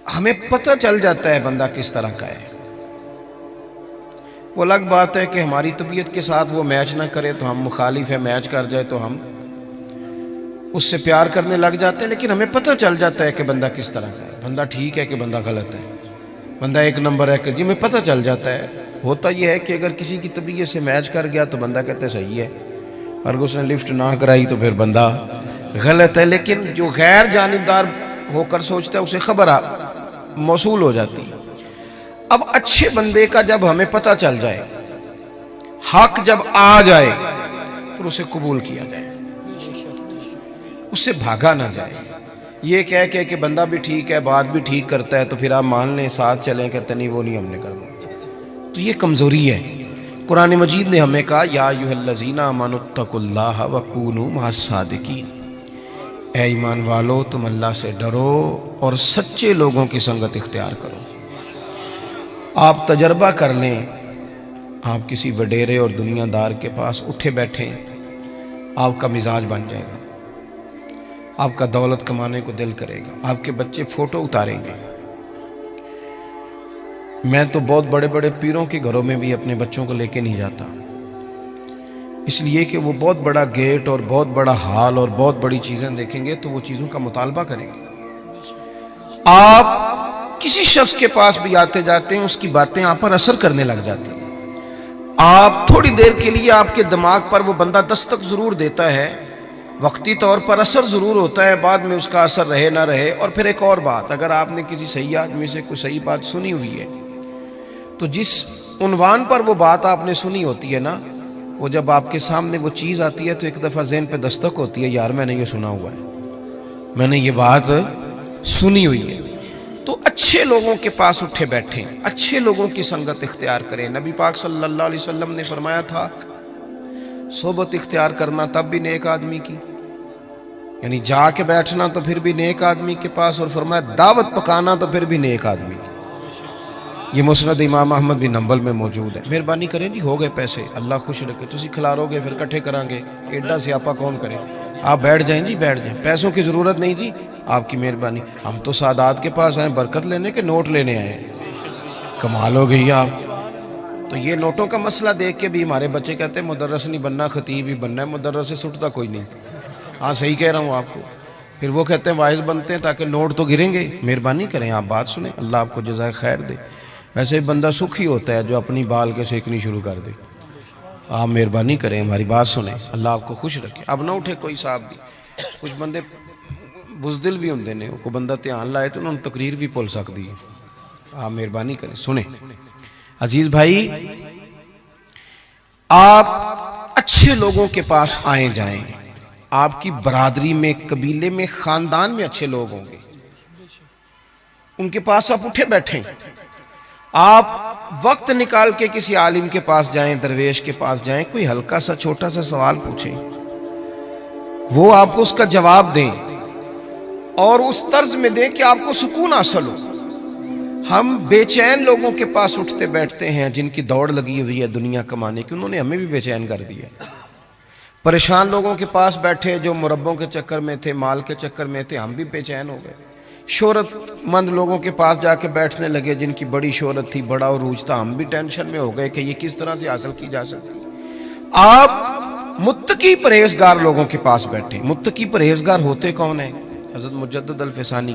ہمیں پتہ چل جاتا ہے بندہ کس طرح کا ہے۔ وہ الگ بات ہے کہ ہماری طبیعت کے ساتھ وہ میچ نہ کرے تو ہم مخالف ہے، میچ کر جائے تو ہم اس سے پیار کرنے لگ جاتے ہیں، لیکن ہمیں پتہ چل جاتا ہے کہ بندہ کس طرح کا ہے، بندہ ٹھیک ہے کہ بندہ غلط ہے، بندہ ایک نمبر ہے کہ جی ہمیں پتہ چل جاتا ہے۔ ہوتا یہ ہے کہ اگر کسی کی طبیعت سے میچ کر گیا تو بندہ کہتے صحیح ہے، اور اس نے لفٹ نہ کرائی تو پھر بندہ غلط ہے، لیکن جو غیر جانبدار ہو کر سوچتا ہے اسے خبر موصول ہو جاتی ہے۔ اب اچھے بندے کا جب ہمیں پتہ چل جائے، حق جب آ جائے، پھر اسے قبول کیا جائے، اس سے بھاگا نہ جائے۔ یہ کہہ کہ بندہ بھی ٹھیک ہے، بات بھی ٹھیک کرتا ہے تو پھر آپ مان لیں، ساتھ چلیں، کہتے نہیں وہ نہیں ہم نے کرنا، تو یہ کمزوری ہے۔ قرآن مجید نے ہمیں کہا یا ایھا الذین آمنوا اتقوا اللہ وکونوا مع الصادقین، اے ایمان والو تم اللہ سے ڈرو اور سچے لوگوں کی سنگت اختیار کرو۔ آپ تجربہ کر لیں، آپ کسی وڈیرے اور دنیا دار کے پاس اٹھے بیٹھیں، آپ کا مزاج بن جائے گا، آپ کا دولت کمانے کو دل کرے گا، آپ کے بچے فوٹو اتاریں گے۔ میں تو بہت بڑے بڑے پیروں کے گھروں میں بھی اپنے بچوں کو لے کے نہیں جاتا، اس لیے کہ وہ بہت بڑا گیٹ اور بہت بڑا ہال اور بہت بڑی چیزیں دیکھیں گے تو وہ چیزوں کا مطالبہ کریں گے۔ آپ کسی شخص کے پاس بھی آتے جاتے ہیں، اس کی باتیں آپ پر اثر کرنے لگ جاتی ہیں، آپ تھوڑی دیر کے لیے آپ کے دماغ پر وہ بندہ دستک ضرور دیتا ہے، وقتی طور پر اثر ضرور ہوتا ہے، بعد میں اس کا اثر رہے نہ رہے۔ اور پھر ایک اور بات، اگر آپ نے کسی صحیح آدمی سے کوئی صحیح بات سنی ہوئی ہے تو جس عنوان پر وہ بات آپ نے سنی ہوتی ہے نا، وہ جب آپ کے سامنے وہ چیز آتی ہے تو ایک دفعہ ذہن پہ دستک ہوتی ہے، یار میں نے یہ سنا ہوا ہے، میں نے یہ بات سنی ہوئی ہے۔ تو اچھے لوگوں کے پاس اٹھے بیٹھیں، اچھے لوگوں کی سنگت اختیار کریں۔ نبی پاک صلی اللہ علیہ وسلم نے فرمایا تھا صحبت اختیار کرنا تب بھی نیک آدمی کی، یعنی جا کے بیٹھنا تو پھر بھی نیک آدمی کے پاس، اور فرمایا دعوت پکانا تو پھر بھی نیک آدمی کی۔ یہ مسند امام احمد بن حنبل میں موجود ہے۔ مہربانی کریں جی، ہو گئے پیسے، اللہ خوش رکھے، تسی کھلارو گے پھر کٹھے کریں گے، ایڈا سیاپا کون کرے؟ آپ بیٹھ جائیں جی، بیٹھ جائیں، پیسوں کی ضرورت نہیں جی، آپ کی مہربانی۔ ہم تو سادات کے پاس آئے برکت لینے کے نوٹ لینے آئے ہیں، کمال ہو گئی آپ۔ تو یہ نوٹوں کا مسئلہ دیکھ کے بھی ہمارے بچے کہتے ہیں مدرس نہیں بننا، خطیب ہی بننا ہے، مدرس سے سٹتا کوئی نہیں۔ ہاں صحیح کہہ رہا ہوں آپ کو۔ پھر وہ کہتے ہیں واعظ بنتے ہیں تاکہ نوٹ تو گریں گے۔ مہربانی کریں، آپ بات سنیں، اللہ آپ کو جزائے خیر دے۔ ویسے بندہ سکھی ہوتا ہے جو اپنی بال کے سیکنی شروع کر دے۔ آپ مہربانی کریں، ہماری بات سنیں، اللہ آپ کو خوش رکھے۔ اب نہ اٹھے کوئی صاحب بھی، کچھ بندے بزدل بھی ہوندے نے، کو بندہ دھیان لائے تو انہوں نے تقریر بھی بول سکتی ہے۔ آپ مہربانی کریں، سنیں۔ عزیز بھائی، آپ اچھے لوگوں کے پاس آئیں جائیں، آپ کی برادری میں، قبیلے میں، خاندان میں اچھے لوگ ہوں گے، ان کے پاس آپ اٹھے بیٹھیں۔ آپ وقت نکال کے کسی عالم کے پاس جائیں، درویش کے پاس جائیں، کوئی ہلکا سا چھوٹا سا سوال پوچھیں، وہ آپ کو اس کا جواب دیں اور اس طرز میں دیں کہ آپ کو سکون حاصل ہو۔ ہم بے چین لوگوں کے پاس اٹھتے بیٹھتے ہیں جن کی دوڑ لگی ہوئی ہے دنیا کمانے کی، انہوں نے ہمیں بھی بے چین کر دیا۔ پریشان لوگوں کے پاس بیٹھے جو مربوں کے چکر میں تھے، مال کے چکر میں تھے، ہم بھی بے چین ہو گئے۔ شہرت مند لوگوں کے پاس جا کے بیٹھنے لگے جن کی بڑی شہرت تھی، بڑا عروج تھا، ہم بھی ٹینشن میں ہو گئے کہ یہ کس طرح سے حاصل کی جا سکتی۔ آپ متقی پرہیزگار لوگوں کے پاس بیٹھیں۔ متقی پرہیزگار ہوتے کون ہیں؟ حضرت مجدد الفسانی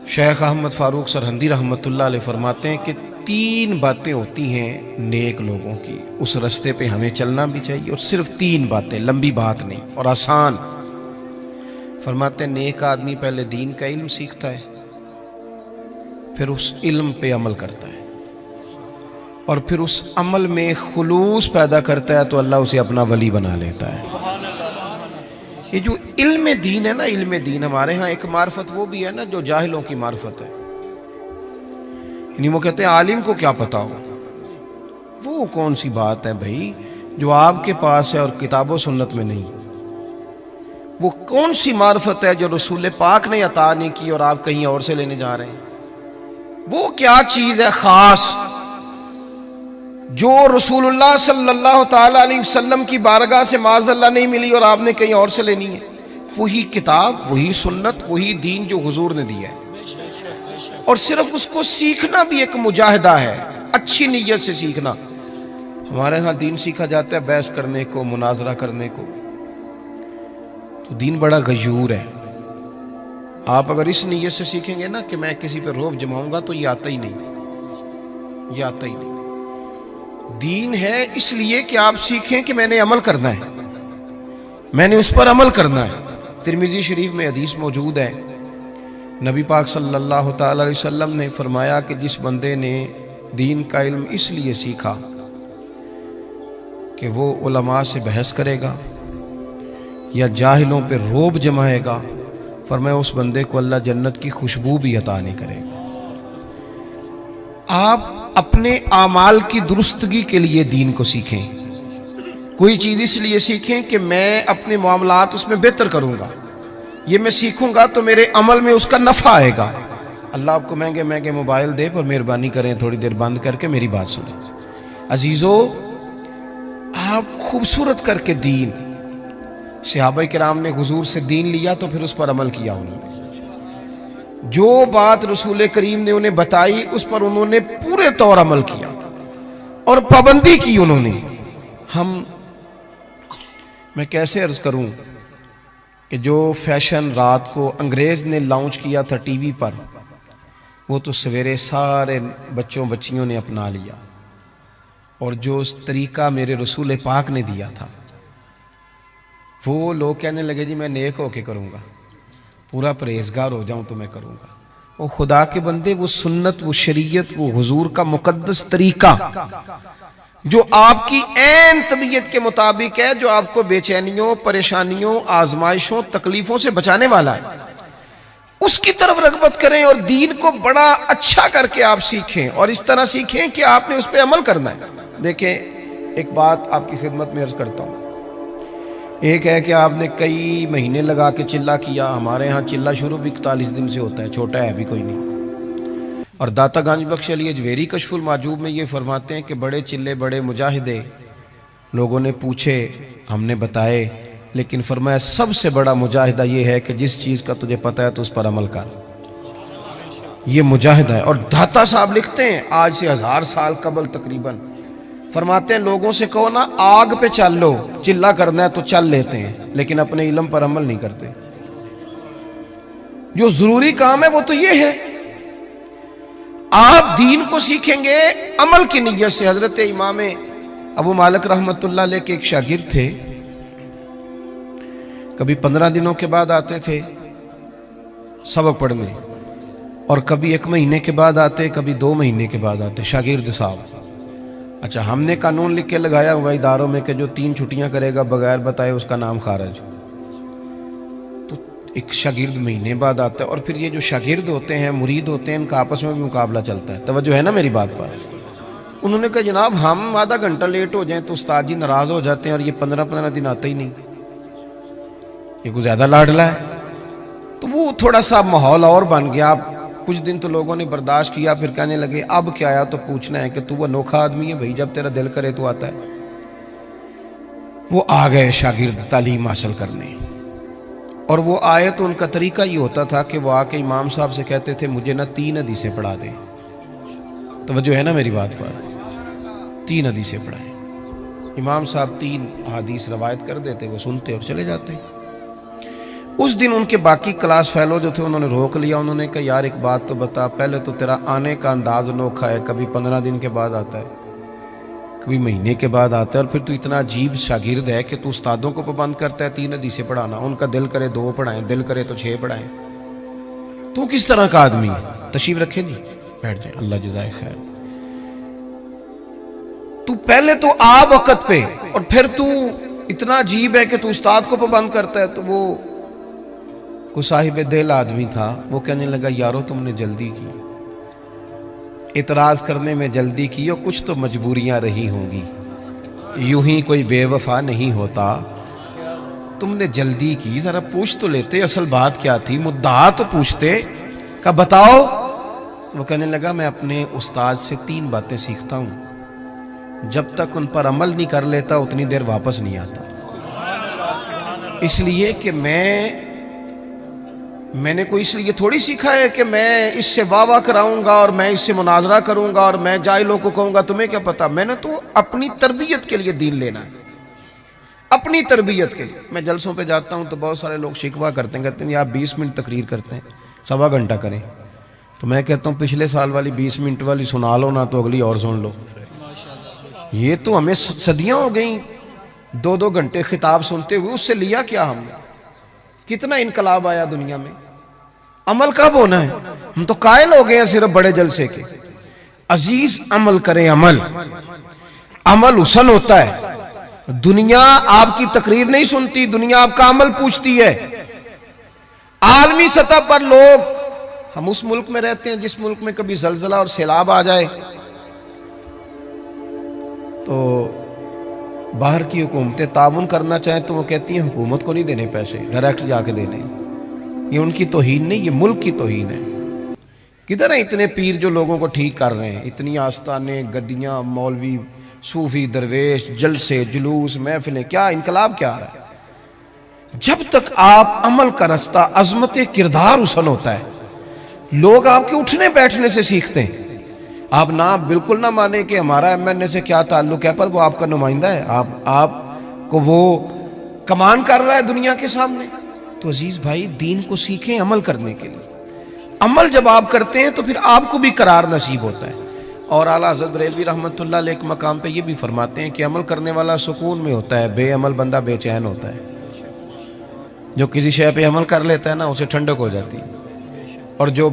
شیخ احمد فاروق سرہندی رحمۃ اللہ علیہ فرماتے ہیں کہ 3 باتیں ہوتی ہیں نیک لوگوں کی، اس رستے پہ ہمیں چلنا بھی چاہیے، اور صرف 3 باتیں، لمبی بات نہیں اور آسان۔ فرماتے ہیں نیک آدمی پہلے دین کا علم سیکھتا ہے، پھر اس علم پہ عمل کرتا ہے، اور پھر اس عمل میں خلوص پیدا کرتا ہے تو اللہ اسے اپنا ولی بنا لیتا ہے۔ یہ جو علم دین ہے نا، علم دین ہمارے ہاں ایک معرفت وہ بھی ہے نا جو جاہلوں کی معرفت ہے، یعنی وہ کہتے ہیں عالم کو کیا پتا ہو۔ وہ کون سی بات ہے بھائی جو آپ کے پاس ہے اور کتاب و سنت میں نہیں؟ وہ کون سی معرفت ہے جو رسول پاک نے عطا نہیں کی اور آپ کہیں اور سے لینے جا رہے ہیں؟ وہ کیا چیز ہے خاص جو رسول اللہ صلی اللہ تعالی علیہ وسلم کی بارگاہ سے معاذ اللہ نہیں ملی اور آپ نے کہیں اور سے لینی ہے؟ وہی کتاب، وہی سنت، وہی دین جو حضور نے دیا ہے، اور صرف اس کو سیکھنا بھی ایک مجاہدہ ہے، اچھی نیت سے سیکھنا۔ ہمارے ہاں دین سیکھا جاتا ہے بحث کرنے کو، مناظرہ کرنے کو، تو دین بڑا غیور ہے۔ آپ اگر اس نیت سے سیکھیں گے نا کہ میں کسی پہ روب جماؤں گا، تو یہ آتا ہی نہیں، یہ آتا ہی نہیں۔ دین ہے اس لیے کہ آپ سیکھیں کہ میں نے عمل کرنا ہے، میں نے اس پر عمل کرنا ہے۔ ترمذی شریف میں حدیث موجود ہے، نبی پاک صلی اللہ تعالی علیہ وسلم نے فرمایا کہ جس بندے نے دین کا علم اس لیے سیکھا کہ وہ علماء سے بحث کرے گا یا جاہلوں پہ روب جمائے گا، فرمایا اس بندے کو اللہ جنت کی خوشبو بھی عطا نہیں کرے گا۔ آپ اپنے اعمال کی درستگی کے لیے دین کو سیکھیں، کوئی چیز اس لیے سیکھیں کہ میں اپنے معاملات اس میں بہتر کروں گا، یہ میں سیکھوں گا تو میرے عمل میں اس کا نفع آئے گا۔ اللہ آپ کو مہنگے مہنگے موبائل دے، پر مہربانی کریں تھوڑی دیر بند کر کے میری بات سنیں۔ عزیزو، آپ خوبصورت کر کے دین، صحابہ کرام نے حضور سے دین لیا تو پھر اس پر عمل کیا، انہوں نے جو بات رسول کریم نے انہیں بتائی اس پر انہوں نے پورے طور عمل کیا اور پابندی کی انہوں نے۔ میں کیسے عرض کروں کہ جو فیشن رات کو انگریز نے لانچ کیا تھا ٹی وی پر، وہ تو سویرے سارے بچوں بچیوں نے اپنا لیا، اور جو اس طریقہ میرے رسول پاک نے دیا تھا، وہ لوگ کہنے لگے جی میں نیک ہو کے کروں گا، پورا پرہیزگار ہو جاؤں تو میں کروں گا۔ وہ خدا کے بندے، وہ سنت، وہ شریعت، وہ حضور کا مقدس طریقہ جو آپ کی عین طبیعت کے مطابق ہے، جو آپ کو بے چینیوں، پریشانیوں، آزمائشوں، تکلیفوں سے بچانے والا ہے، اس کی طرف رغبت کریں اور دین کو بڑا اچھا کر کے آپ سیکھیں، اور اس طرح سیکھیں کہ آپ نے اس پہ عمل کرنا ہے۔ دیکھیں، ایک بات آپ کی خدمت میں عرض کرتا ہوں۔ ایک ہے کہ آپ نے کئی مہینے لگا کے چلہ کیا، ہمارے ہاں چلہ شروع بھی 41 دن سے ہوتا ہے، چھوٹا ہے بھی کوئی نہیں۔ اور داتا گنج بخش علی اجویری کشف المعجوب میں یہ فرماتے ہیں کہ بڑے چلے، بڑے مجاہدے لوگوں نے پوچھے، ہم نے بتائے، لیکن فرمایا سب سے بڑا مجاہدہ یہ ہے کہ جس چیز کا تجھے پتہ ہے تو اس پر عمل کر، یہ مجاہدہ ہے۔ اور داتا صاحب لکھتے ہیں آج سے 1000 سال قبل تقریباً، فرماتے ہیں لوگوں سے کہو نا آگ پہ چل لو، چلہ کرنا ہے تو چل لیتے ہیں، لیکن اپنے علم پر عمل نہیں کرتے۔ جو ضروری کام ہے وہ تو یہ ہے، آپ دین کو سیکھیں گے عمل کی نیت سے۔ حضرت امام ابو مالک رحمت اللہ علیہ کے ایک شاگرد تھے، کبھی 15 دنوں کے بعد آتے تھے سبق پڑھنے، اور کبھی 1 مہینے کے بعد آتے، کبھی 2 مہینے کے بعد آتے شاگرد صاحب۔ اچھا، ہم نے قانون لکھ کے لگایا ہوا اداروں میں کہ جو 3 چھٹیاں کرے گا بغیر بتائے اس کا نام خارج۔ تو ایک شاگرد مہینے بعد آتا ہے، اور پھر یہ جو شاگرد ہوتے ہیں، مرید ہوتے ہیں، ان کا آپس میں بھی مقابلہ چلتا ہے۔ توجہ ہے نا میری بات پر؟ انہوں نے کہا جناب ہم آدھا گھنٹہ لیٹ ہو جائیں تو استاد جی ناراض ہو جاتے ہیں، اور یہ 15 دن آتا ہی نہیں، یہ کوئی زیادہ لاڈلا ہے۔ تو وہ تھوڑا سا ماحول اور بن گیا۔ کچھ دن تو لوگوں نے برداشت کیا، پھر کہنے لگے اب کیا آیا تو پوچھنا ہے کہ تو وہ انوکھا آدمی ہے بھائی، جب تیرا دل کرے تو آتا ہے۔ وہ آ گئے شاگرد تعلیم حاصل کرنے، اور وہ آئے تو ان کا طریقہ یہ ہوتا تھا کہ وہ آ کے امام صاحب سے کہتے تھے مجھے نا 3 حدیثیں پڑھا دیں۔ توجہ ہے نا میری بات پر؟ 3 حدیثیں پڑھائیں۔ امام صاحب 3 حدیث روایت کر دیتے، وہ سنتے اور چلے جاتے۔ اس دن ان کے باقی کلاس فیلو جو تھے انہوں نے روک لیا، انہوں نے کہا یار ایک بات تو بتا، پہلے تو تیرا آنے کا انداز انوکھا ہے، کبھی 15 دن کے بعد آتا ہے، کبھی مہینے کے بعد آتا ہے، اور پھر تو اتنا عجیب شاگرد ہے کہ تو استادوں کو پابند کرتا ہے 3 حدیثیں پڑھانا، ان کا دل کرے 2 پڑھائیں، دل کرے تو 6 پڑھائیں، تو کس طرح کا آدمی ہے؟ تشریف رکھیں جی، بیٹھ جائیں، اللہ جزائے خیر۔ تو پہلے تو آ وقت پہ، اور پھر تو اتنا عجیب ہے کہ تو استاد کو پابند کرتا ہے۔ تو وہ کوئی صاحب دل آدمی تھا، وہ کہنے لگا یارو تم نے جلدی کی، اعتراض کرنے میں جلدی کی، اور کچھ تو مجبوریاں رہی ہوں گی، یوں ہی کوئی بے وفا نہیں ہوتا، تم نے جلدی کی، ذرا پوچھ تو لیتے اصل بات کیا تھی، مدعا تو پوچھتے کہ بتاؤ۔ وہ کہنے لگا میں اپنے استاد سے 3 باتیں سیکھتا ہوں، جب تک ان پر عمل نہیں کر لیتا اتنی دیر واپس نہیں آتا، اس لیے کہ میں میں نے کوئی اس لیے تھوڑی سیکھا ہے کہ میں اس سے واہ واہ کراؤں گا اور میں اس سے مناظرہ کروں گا اور میں جاہلوں کو کہوں گا تمہیں کیا پتا. میں نے تو اپنی تربیت کے لیے دین لینا ہے, اپنی تربیت کے لیے. میں جلسوں پہ جاتا ہوں تو بہت سارے لوگ شکوہ کرتے ہیں, کہتے ہیں آپ 20 منٹ تقریر کرتے ہیں, 1.25 گھنٹہ کریں. تو میں کہتا ہوں پچھلے سال والی 20 منٹ والی سنا لو نا, تو اگلی اور سن لو. یہ تو ہمیں صدیاں ہو گئیں 2 گھنٹے خطاب سنتے ہوئے, اس سے لیا کیا ہم نے؟ کتنا انقلاب آیا دنیا میں. عمل کب ہونا ہے؟ ہم تو قائل ہو گئے ہیں صرف بڑے جلسے کے. عزیز عمل کریں, عمل حسن ہوتا ہے. دنیا آپ کی تقریر نہیں سنتی, دنیا آپ کا عمل پوچھتی ہے. عالمی سطح پر لوگ, ہم اس ملک میں رہتے ہیں جس ملک میں کبھی زلزلہ اور سیلاب آ جائے تو باہر کی حکومتیں تعاون کرنا چاہیں تو وہ کہتی ہیں حکومت کو نہیں دینے پیسے, ڈائریکٹ جا کے دینے. یہ ان کی توہین نہیں, یہ ملک کی توہین ہے. کدھر ہیں اتنے پیر جو لوگوں کو ٹھیک کر رہے ہیں؟ اتنی آستانے, گدیاں, مولوی, صوفی, درویش, جلسے, جلوس, محفلیں, کیا انقلاب کیا آ رہا ہے؟ جب تک آپ عمل کا رستہ, عظمت کردار حسن ہوتا ہے, لوگ آپ کے اٹھنے بیٹھنے سے سیکھتے ہیں. آپ بالکل نہ مانیں کہ ہمارا ایم این اے سے کیا تعلق ہے, پر وہ آپ کا نمائندہ ہے, آپ کو وہ کمان کر رہا ہے دنیا کے سامنے. تو عزیز بھائی, دین کو سیکھیں عمل کرنے کے لیے. عمل جب آپ کرتے ہیں تو پھر آپ کو بھی قرار نصیب ہوتا ہے. اور اعلیٰ حضرت بریلوی رحمۃ اللہ علیہ ایک مقام پہ یہ بھی فرماتے ہیں کہ عمل کرنے والا سکون میں ہوتا ہے, بے عمل بندہ بے چین ہوتا ہے. جو کسی شے پہ عمل کر لیتا ہے نا, اسے ٹھنڈک ہو جاتی ہے. اور جو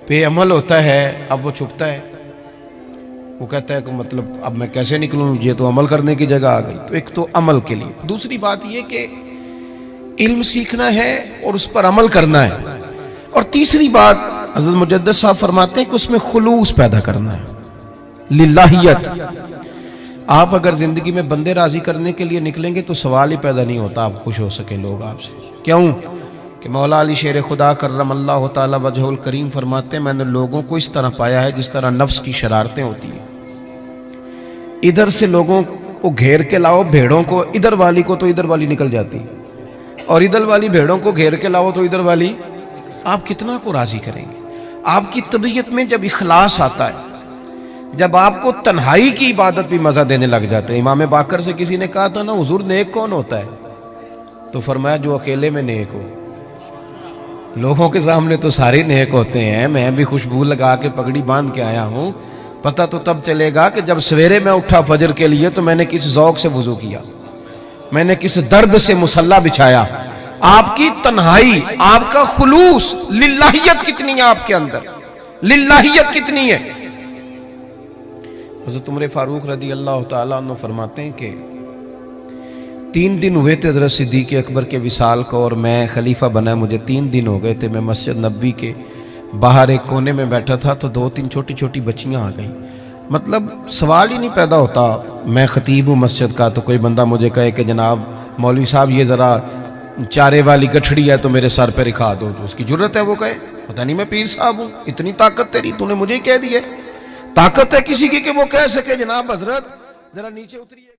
بے عمل ہوتا ہے, اب وہ چھپتا ہے, وہ کہتا ہے کہ مطلب اب میں کیسے نکلوں, یہ تو عمل کرنے کی جگہ آ گئی. تو ایک تو عمل کے لیے. دوسری بات یہ کہ علم سیکھنا ہے اور اس پر عمل کرنا ہے. اور تیسری بات حضرت مجدد صاحب فرماتے ہیں کہ اس میں خلوص پیدا کرنا ہے, للہیت. آپ اگر زندگی میں بندے راضی کرنے کے لیے نکلیں گے تو سوال ہی پیدا نہیں ہوتا آپ خوش ہو سکیں لوگ آپ سے. کیوں کہ مولا علی شیر خدا کرم اللہ تعالی وجہ الکریم فرماتے ہیں میں نے لوگوں کو اس طرح پایا ہے جس طرح نفس کی شرارتیں ہوتی ہیں. ادھر سے لوگوں کو گھیر کے لاؤ بھیڑوں کو, ادھر والی کو تو ادھر والی نکل جاتی, اور ادھر والی بھیڑوں کو گھیر کے لاؤ تو ادھر والی. آپ کتنا کو راضی کریں گے؟ آپ کی طبیعت میں جب اخلاص آتا ہے, جب آپ کو تنہائی کی عبادت بھی مزہ دینے لگ جاتے ہیں. امام باقر سے کسی نے کہا تھا نا حضور نیک کون ہوتا ہے, تو فرمایا جو اکیلے میں نیک ہو. لوگوں کے سامنے تو سارے نیک ہوتے ہیں, میں بھی خوشبو لگا کے پگڑی باندھ کے آیا ہوں, پتہ تو تب چلے گا کہ جب سویرے میں اٹھا فجر کے لیے تو میں نے کس ذوق سے وضو کیا, میں نے کس درد سے مصلی بچھایا. آپ کی تنہائی, آپ کا خلوص, للہیت کتنی ہے آپ کے اندر, للہیت کتنی ہے. حضرت عمر فاروق رضی اللہ تعالیٰ عنہ فرماتے ہیں کہ 3 دن ہوئے تھے حضرت صدیق اکبر کے وصال کو, اور میں خلیفہ بنا, مجھے 3 دن ہو گئے تھے. میں مسجد نبوی کے باہر ایک کونے میں بیٹھا تھا تو 2-3 چھوٹی چھوٹی بچیاں آ گئیں. مطلب سوال ہی نہیں پیدا ہوتا, میں خطیب ہوں مسجد کا, تو کوئی بندہ مجھے کہے کہ جناب مولوی صاحب یہ ذرا چارے والی گٹھڑی ہے تو میرے سر پہ رکھا دو. تو اس کی جرت ہے وہ کہے پتہ نہیں میں پیر صاحب ہوں, اتنی طاقت تیری, تو نے مجھے ہی کہہ دی ہے. طاقت ہے کسی کی کہ وہ کہہ سکے جناب حضرت ذرا نیچے اتریے.